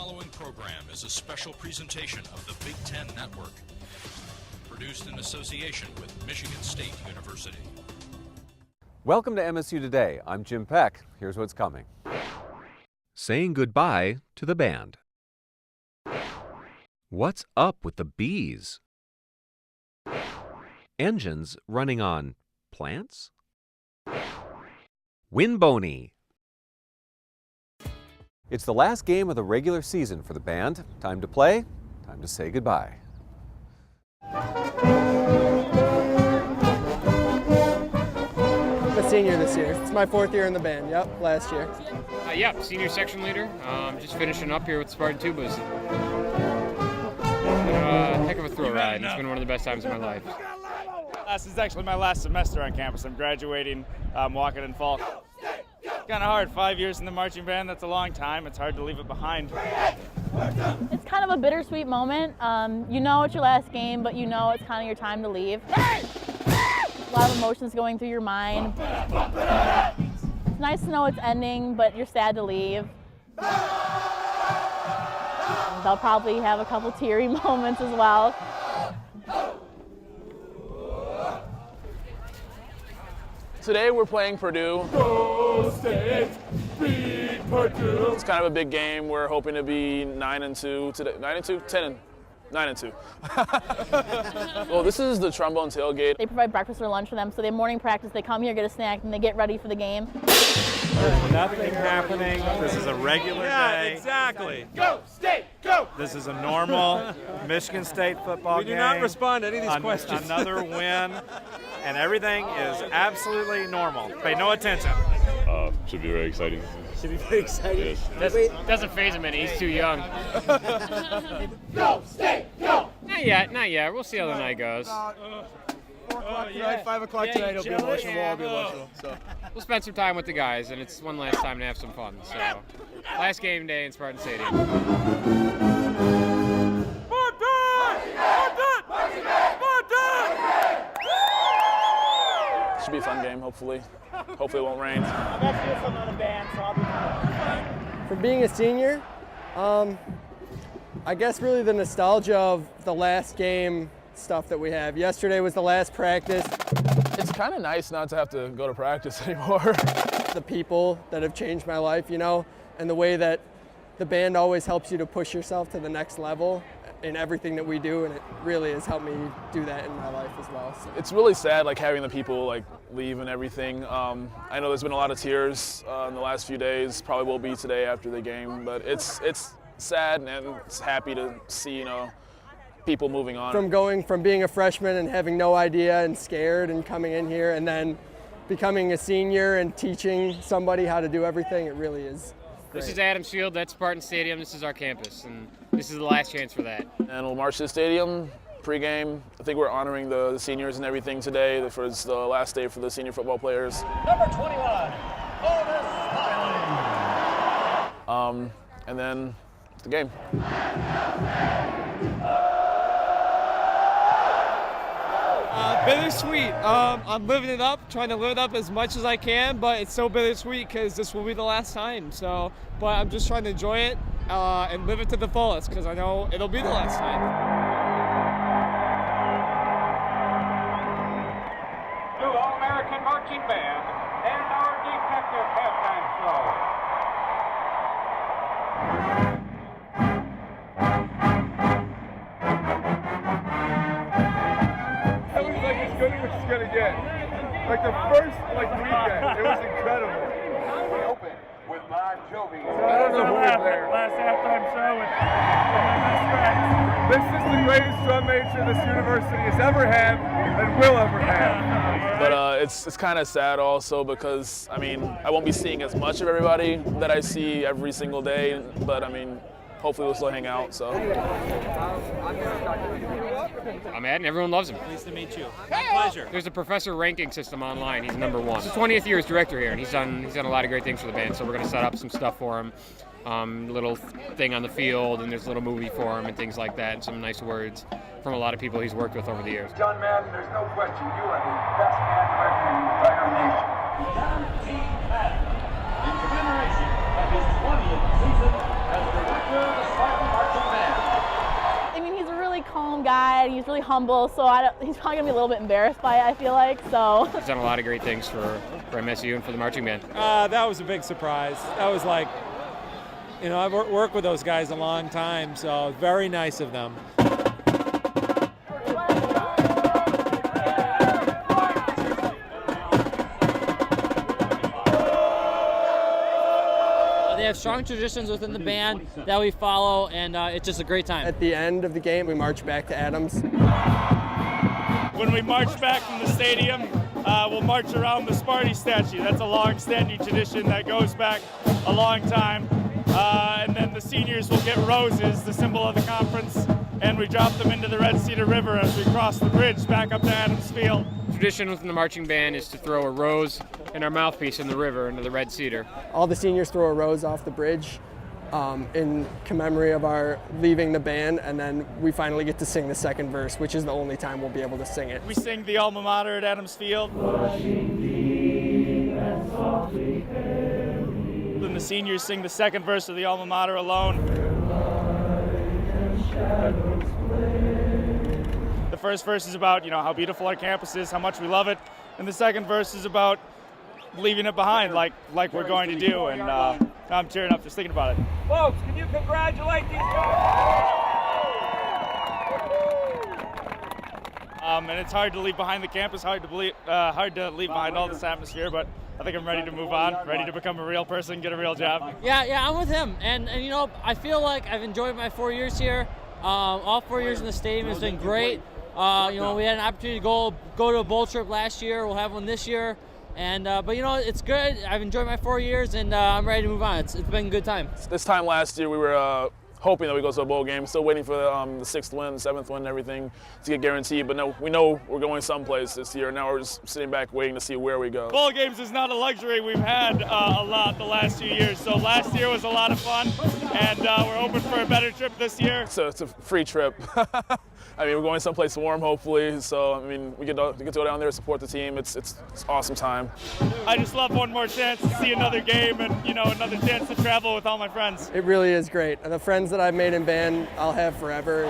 following program is a special presentation of the Big Ten Network, produced in association with Michigan State University. Welcome to MSU Today. I'm Jim Peck. Here's what's coming. Saying goodbye to the band. What's up with the bees? Engines running on plants? Windbony. It's the last game of the regular season for the band. Time to play, time to say goodbye. I'm a senior this year. It's my 4th year in the band. Yep, last year. Yeah, senior section leader. Just finishing up here with Spartan Tubas. Heck of a thrill ride. It's been one of the best times of my life. This is actually my last semester on campus. I'm graduating, walking in fall. Kind of hard, 5 years in the marching band, that's a long time. It's hard to leave it behind. It's kind of a bittersweet moment. You know it's your last game, but you know it's kind of your time to leave. A lot of emotions going through your mind. It's nice to know it's ending, but you're sad to leave. They'll probably have a couple teary moments as well. Today we're playing Purdue. Go State, beat Purdue. It's kind of a big game. We're hoping to be 9-2 today. 9-2? 9-2. Well, this is the trombone tailgate. They provide breakfast or lunch for them, so they have morning practice, they come here, get a snack, and they get ready for the game. There's nothing happening. This is a regular day. Exactly. Go State, go! This is a normal Michigan State football game. We do not respond to any of these questions. Another win, and everything is absolutely normal. Pay no attention. Should be very exciting. Should be very exciting. Yes. Doesn't faze him any. He's too young. Go State, go! Not yet. We'll see how the night goes. 4 o'clock tonight, 5 o'clock tonight, it'll be emotional. We'll all be emotional. So. We'll spend some time with the guys, and it's one last time to have some fun. So, last game day in Spartan Stadium. Should be a fun game, hopefully. Hopefully it won't rain. I'm actually a son of the band, so I'll be fine. For being a senior, I guess really the nostalgia of the last game stuff that we have. Yesterday was the last practice. It's kind of nice not to have to go to practice anymore. The people that have changed my life, you know, and the way that the band always helps you to push yourself to the next level in everything that we do, and it really has helped me do that in my life as well. So. It's really sad, like having the people like leave and everything. I know there's been a lot of tears in the last few days. Probably will be today after the game, but it's sad and it's happy to see, you know, people moving on. From going from being a freshman and having no idea and scared and coming in here and then becoming a senior and teaching somebody how to do everything, it really is great. This is Adams Field, that's Spartan Stadium, this is our campus, and this is the last chance for that. And we'll march to the stadium, pregame. I think we're honoring the seniors and everything today. It's the last day for the senior football players. Number 21, And then the game. Bittersweet. I'm living it up, trying to live it up as much as I can, but it's so bittersweet because this will be the last time. So, but I'm just trying to enjoy it and live it to the fullest because I know it'll be the last time. to All-American Marching Band and our defective halftime show. That was like as good as it's gonna get. Like the first weekend, it was incredible. We open with Bon Jovi. I don't know who was there. Last halftime show with my best friends. This is the greatest drum major this university has ever had and will ever have. But it's kind of sad also because, I mean, I won't be seeing as much of everybody that I see every single day, but I mean, hopefully we'll still hang out, so. I'm Ed, and everyone loves him. Nice to meet you. My pleasure. There's a professor ranking system online. He's number one. It's his 20th year as director here, and he's done a lot of great things for the band. So we're going to set up some stuff for him, little thing on the field, and there's a little movie for him and things like that, and some nice words from a lot of people he's worked with over the years. John Madden, there's no question you are the best band director in the entire nation. John T. Madden, in commemoration of his 20th season as director of the really humble, so he's probably going to be a little bit embarrassed by it, I feel like. So He's done a lot of great things for MSU and for the marching band. That was a big surprise. That was like, I've worked with those guys a long time, so very nice of them. They have strong traditions within the band that we follow, and it's just a great time. At the end of the game, we march back to Adams. When we march back from the stadium, we'll march around the Sparty statue. That's a long-standing tradition that goes back a long time. And then the seniors will get roses, the symbol of the conference, and we drop them into the Red Cedar River as we cross the bridge back up to Adams Field. Tradition within the marching band is to throw a rose and our mouthpiece in the river into the Red Cedar. All the seniors throw a rose off the bridge in commemory of our leaving the band, and then we finally get to sing the second verse, which is the only time we'll be able to sing it. We sing the alma mater at Adams Field. Then the seniors sing the second verse of the alma mater alone. The first verse is about, how beautiful our campus is, how much we love it, and the second verse is about leaving it behind, like we're going to do, and I'm tearing up just thinking about it. Folks, can you congratulate these guys? And it's hard to leave behind the campus, hard to leave behind all this atmosphere, but I think I'm ready to move on, ready to become a real person, get a real job. Yeah, I'm with him, and I feel like I've enjoyed my 4 years here. All 4 years in the stadium has been great. We had an opportunity to go to a bowl trip last year. We'll have one this year. And but it's good. I've enjoyed my 4 years, and I'm ready to move on. It's been a good time. This time last year, we were hoping that we go to a bowl game. Still waiting for the sixth win, the seventh win, and everything to get guaranteed. But no, we know we're going someplace this year. Now we're just sitting back waiting to see where we go. Bowl games is not a luxury we've had a lot the last few years. So last year was a lot of fun, and we're hoping for a better trip this year. So it's a free trip. We're going someplace warm, hopefully. So, we get to go down there, support the team. It's an awesome time. I just love one more chance to see another game and, another chance to travel with all my friends. It really is great. The friends that I've made in band, I'll have forever.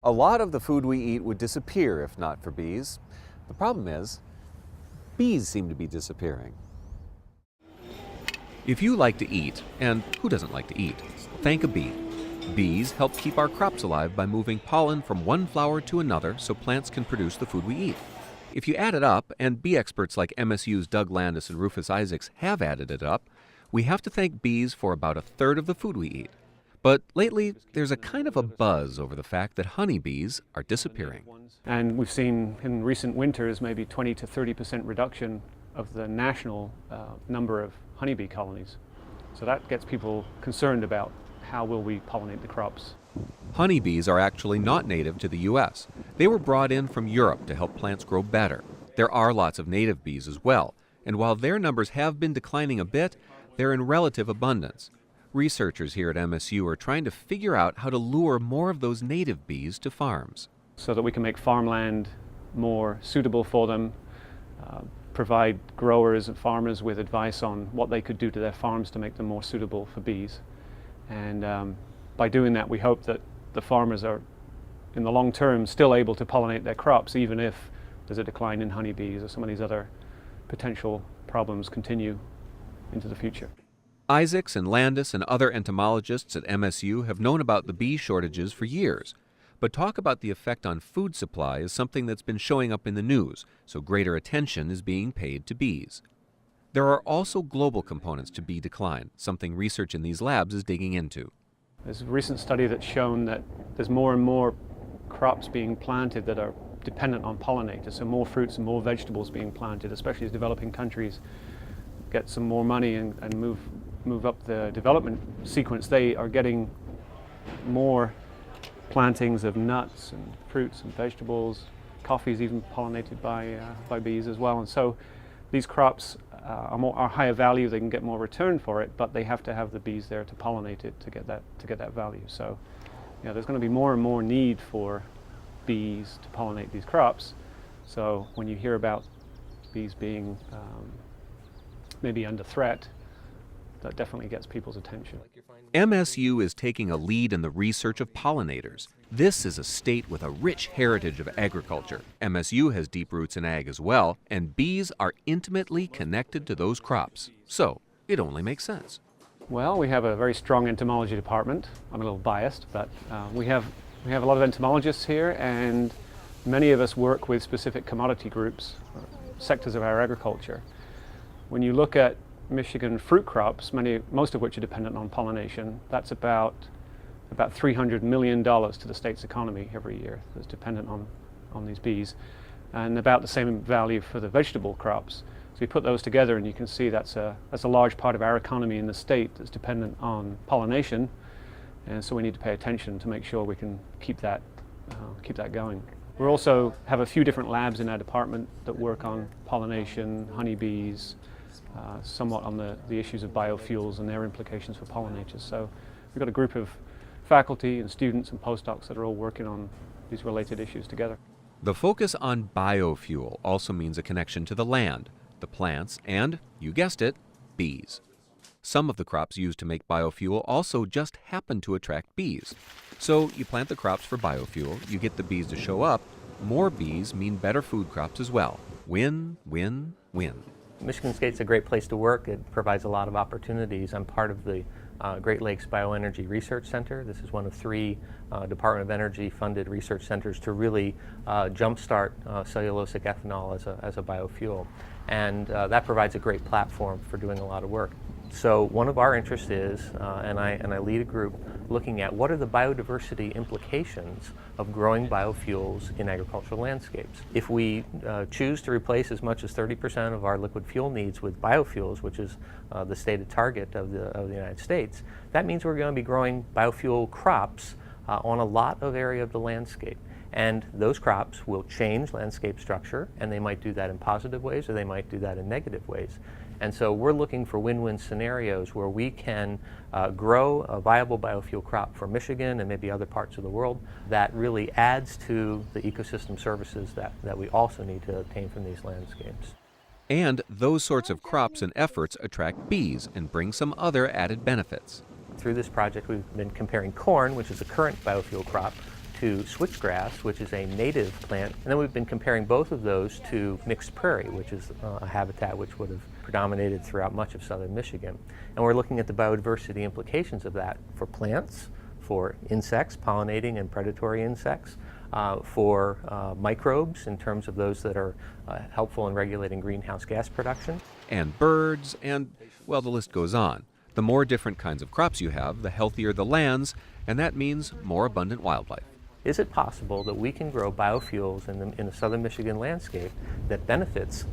A lot of the food we eat would disappear if not for bees. The problem is, bees seem to be disappearing. If you like to eat, and who doesn't like to eat, thank a bee. Bees help keep our crops alive by moving pollen from one flower to another so plants can produce the food we eat. If you add it up, and bee experts like MSU's Doug Landis and Rufus Isaacs have added it up, we have to thank bees for about a third of the food we eat. But lately, there's a kind of a buzz over the fact that honeybees are disappearing. And we've seen in recent winters maybe 20 to 30% reduction of the national number of honeybee colonies. So that gets people concerned about how will we pollinate the crops. Honeybees are actually not native to the U.S. They were brought in from Europe to help plants grow better. There are lots of native bees as well, and while their numbers have been declining a bit, they're in relative abundance. Researchers here at MSU are trying to figure out how to lure more of those native bees to farms. So that we can make farmland more suitable for them, provide growers and farmers with advice on what they could do to their farms to make them more suitable for bees. And by doing that, we hope that the farmers are, in the long term, still able to pollinate their crops, even if there's a decline in honeybees or some of these other potential problems continue into the future. Isaacs and Landis and other entomologists at MSU have known about the bee shortages for years. But talk about the effect on food supply is something that's been showing up in the news, so greater attention is being paid to bees. There are also global components to bee decline, something research in these labs is digging into. There's a recent study that's shown that there's more and more crops being planted that are dependent on pollinators, so more fruits and more vegetables being planted, especially as developing countries get some more money and move up the development sequence. They are getting more plantings of nuts and fruits and vegetables. Coffee is even pollinated by bees as well. And so these crops are higher value. They can get more return for it, but they have to have the bees there to pollinate it to get that value. So, there's going to be more and more need for bees to pollinate these crops. So when you hear about bees being maybe under threat, that definitely gets people's attention. MSU is taking a lead in the research of pollinators. This is a state with a rich heritage of agriculture. MSU has deep roots in ag as well, and bees are intimately connected to those crops. So it only makes sense. Well, we have a very strong entomology department. I'm a little biased, but we have a lot of entomologists here, and many of us work with specific commodity groups, sectors of our agriculture. When you look at Michigan fruit crops, most of which are dependent on pollination, that's about $300 million to the state's economy every year that's dependent on these bees, and about the same value for the vegetable crops. So you put those together and you can see that's a large part of our economy in the state that's dependent on pollination, and so we need to pay attention to make sure we can keep that going. We also have a few different labs in our department that work on pollination, honeybees, somewhat on the issues of biofuels and their implications for pollinators. So we've got a group of faculty and students and postdocs that are all working on these related issues together. The focus on biofuel also means a connection to the land, the plants, and, you guessed it, bees. Some of the crops used to make biofuel also just happen to attract bees. So you plant the crops for biofuel, you get the bees to show up. More bees mean better food crops as well. Win, win, win. Michigan State's a great place to work. It provides a lot of opportunities. I'm part of the Great Lakes Bioenergy Research Center. This is one of 3 Department of Energy funded research centers to really jumpstart cellulosic ethanol as a biofuel. And that provides a great platform for doing a lot of work. So one of our interests is, and I lead a group looking at what are the biodiversity implications of growing biofuels in agricultural landscapes. If we choose to replace as much as 30% of our liquid fuel needs with biofuels, which is the stated target of the United States, that means we're going to be growing biofuel crops on a lot of area of the landscape. And those crops will change landscape structure, and they might do that in positive ways or they might do that in negative ways. And so we're looking for win-win scenarios where we can grow a viable biofuel crop for Michigan and maybe other parts of the world that really adds to the ecosystem services that we also need to obtain from these landscapes. And those sorts of crops and efforts attract bees and bring some other added benefits. Through this project, we've been comparing corn, which is a current biofuel crop, to switchgrass, which is a native plant, and then we've been comparing both of those to mixed prairie, which is a habitat which would have predominated throughout much of southern Michigan. And we're looking at the biodiversity implications of that for plants, for insects, pollinating and predatory insects, for microbes in terms of those that are helpful in regulating greenhouse gas production. And birds, and, well, the list goes on. The more different kinds of crops you have, the healthier the lands, and that means more abundant wildlife. Is it possible that we can grow biofuels in the southern Michigan landscape that benefits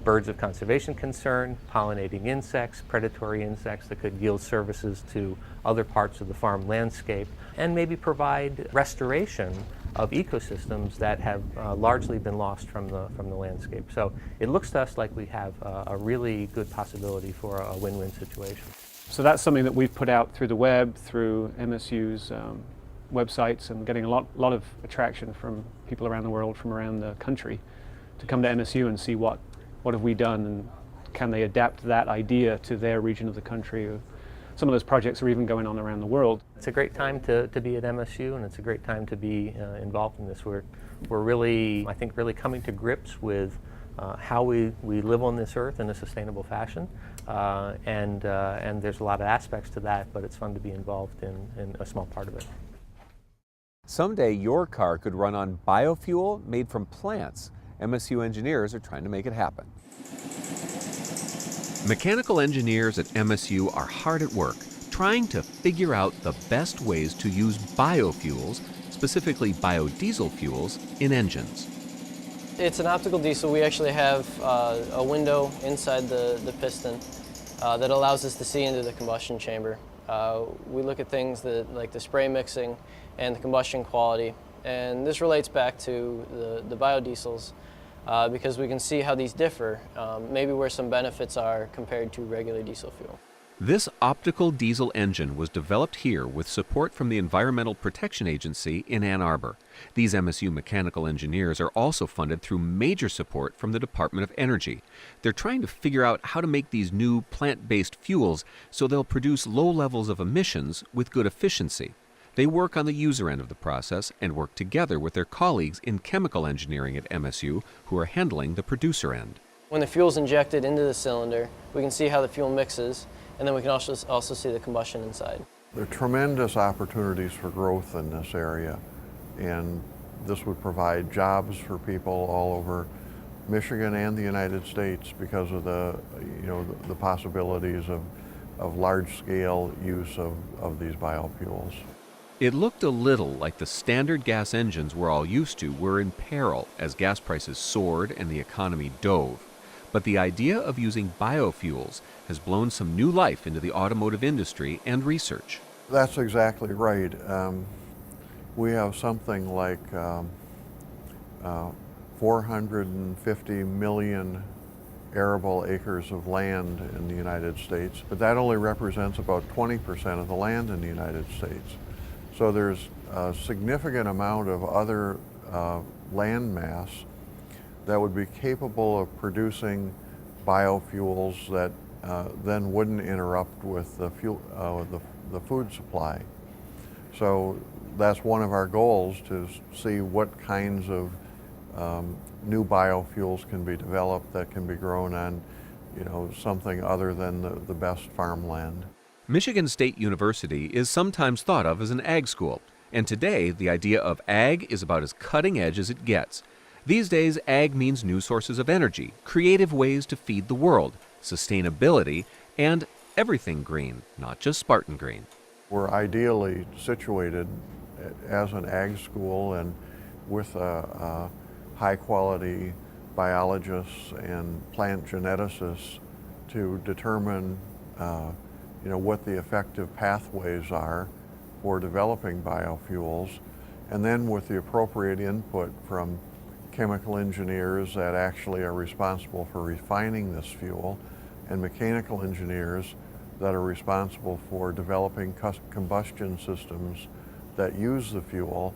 birds of conservation concern, pollinating insects, predatory insects that could yield services to other parts of the farm landscape, and maybe provide restoration of ecosystems that have largely been lost from the landscape? So it looks to us like we have a really good possibility for a win-win situation. So that's something that we've put out through the web, through MSU's websites, and getting a lot of attraction from people around the world, from around the country, to come to MSU and see what have we done, and can they adapt that idea to their region of the country. Some of those projects are even going on around the world. It's a great time to be at MSU, and it's a great time to be involved in this. We're really, I think, really coming to grips with how we live on this earth in a sustainable fashion, and there's a lot of aspects to that, but it's fun to be involved in a small part of it. Someday your car could run on biofuel made from plants. MSU engineers are trying to make it happen. Mechanical engineers at MSU are hard at work trying to figure out the best ways to use biofuels, specifically biodiesel fuels, in engines. It's an optical diesel. We actually have a window inside the piston that allows us to see into the combustion chamber. We look at things like the spray mixing and the combustion quality, and this relates back to the biodiesels because we can see how these differ, maybe where some benefits are compared to regular diesel fuel. This optical diesel engine was developed here with support from the Environmental Protection Agency in Ann Arbor. These MSU mechanical engineers are also funded through major support from the Department of Energy. They're trying to figure out how to make these new plant-based fuels so they'll produce low levels of emissions with good efficiency. They work on the user end of the process and work together with their colleagues in chemical engineering at MSU who are handling the producer end. When the fuel's injected into the cylinder, we can see how the fuel mixes, and then we can also see the combustion inside. There are tremendous opportunities for growth in this area, and this would provide jobs for people all over Michigan and the United States because of the possibilities of large-scale use of these biofuels. It looked a little like the standard gas engines we're all used to were in peril as gas prices soared and the economy dove. But the idea of using biofuels has blown some new life into the automotive industry and research. That's exactly right. We have something like 450 million arable acres of land in the United States, but that only represents about 20% of the land in the United States. So there's a significant amount of other land mass that would be capable of producing biofuels that then wouldn't interrupt with the food supply. So that's one of our goals, to see what kinds of new biofuels can be developed that can be grown on, something other than the best farmland. Michigan State University is sometimes thought of as an ag school, and today the idea of ag is about as cutting edge as it gets. These days, ag means new sources of energy, creative ways to feed the world, sustainability, and everything green, not just Spartan green. We're ideally situated as an ag school and with high-quality biologists and plant geneticists to determine what the effective pathways are for developing biofuels, and then with the appropriate input from chemical engineers that actually are responsible for refining this fuel, and mechanical engineers that are responsible for developing combustion systems that use the fuel.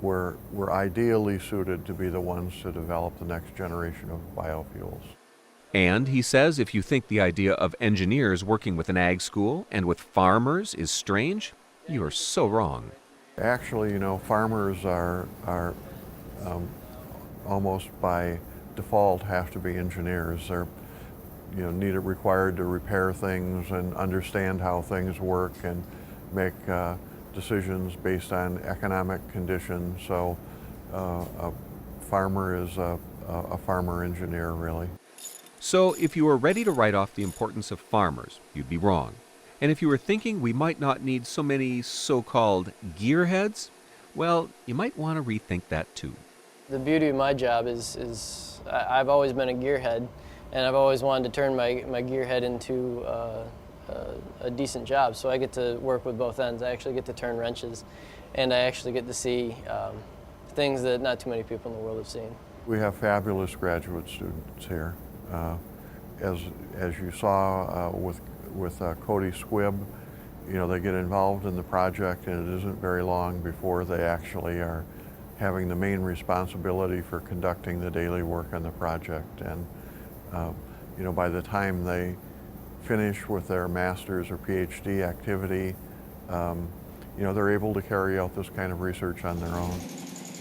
We're ideally suited to be the ones to develop the next generation of biofuels. And he says if you think the idea of engineers working with an ag school and with farmers is strange, you are so wrong. Actually, farmers are almost by default have to be engineers. They're required to repair things and understand how things work and make decisions based on economic conditions. So a farmer is a farmer engineer, really. So if you were ready to write off the importance of farmers, you'd be wrong. And if you were thinking we might not need so many so-called gearheads, well, you might want to rethink that too. The beauty of my job is I've always been a gearhead, and I've always wanted to turn my gearhead into a decent job. So I get to work with both ends. I actually get to turn wrenches, and I actually get to see things that not too many people in the world have seen. We have fabulous graduate students here. As you saw with Cody Squibb, they get involved in the project, and it isn't very long before they actually are having the main responsibility for conducting the daily work on the project. And by the time they finish with their master's or PhD activity, they're able to carry out this kind of research on their own.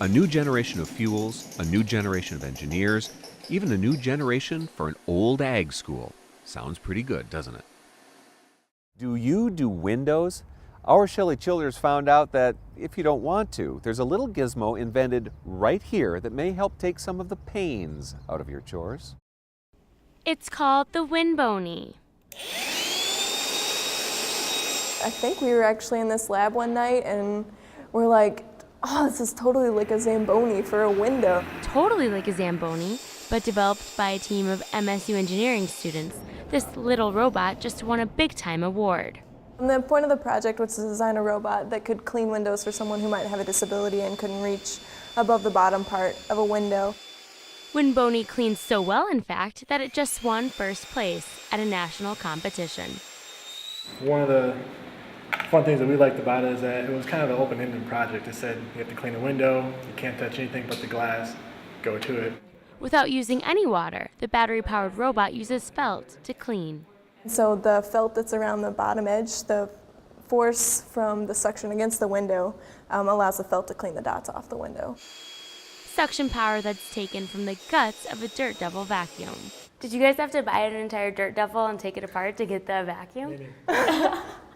A new generation of fuels, a new generation of engineers, even a new generation for an old ag school. Sounds pretty good, doesn't it? Do you do windows? Our Shelley Childers found out that if you don't want to, there's a little gizmo invented right here that may help take some of the pains out of your chores. It's called the Windbony. I think we were actually in this lab one night and we're like, oh, this is totally like a Zamboni for a window. Totally like a Zamboni, but developed by a team of MSU engineering students. This little robot just won a big-time award. And the point of the project was to design a robot that could clean windows for someone who might have a disability and couldn't reach above the bottom part of a window. Windbony cleans so well, in fact, that it just won first place at a national competition. One of the fun things that we liked about it is that it was kind of an open-ended project. It said you have to clean a window, you can't touch anything but the glass, go to it. Without using any water, the battery-powered robot uses felt to clean. So the felt that's around the bottom edge, the force from the suction against the window allows the felt to clean the dots off the window. Suction power that's taken from the guts of a Dirt Devil vacuum. Did you guys have to buy an entire Dirt Devil and take it apart to get the vacuum?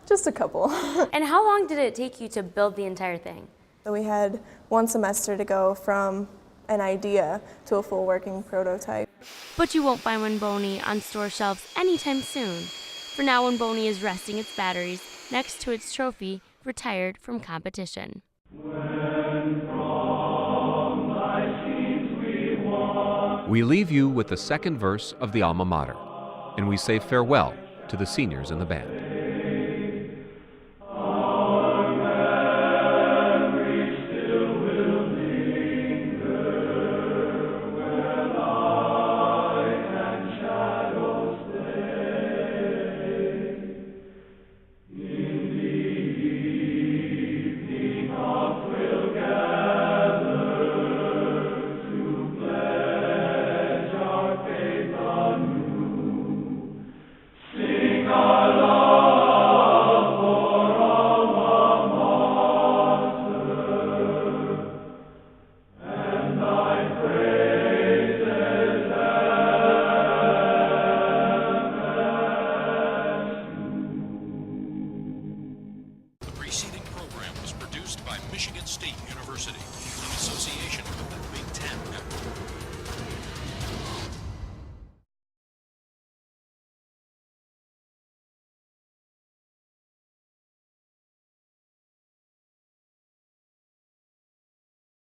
Just a couple. And how long did it take you to build the entire thing? So we had 1 semester to go from an idea to a full working prototype. But you won't find Winboni on store shelves anytime soon. For now, Winboni is resting its batteries next to its trophy, retired from competition. We leave you with the second verse of the alma mater, and we say farewell to the seniors in the band.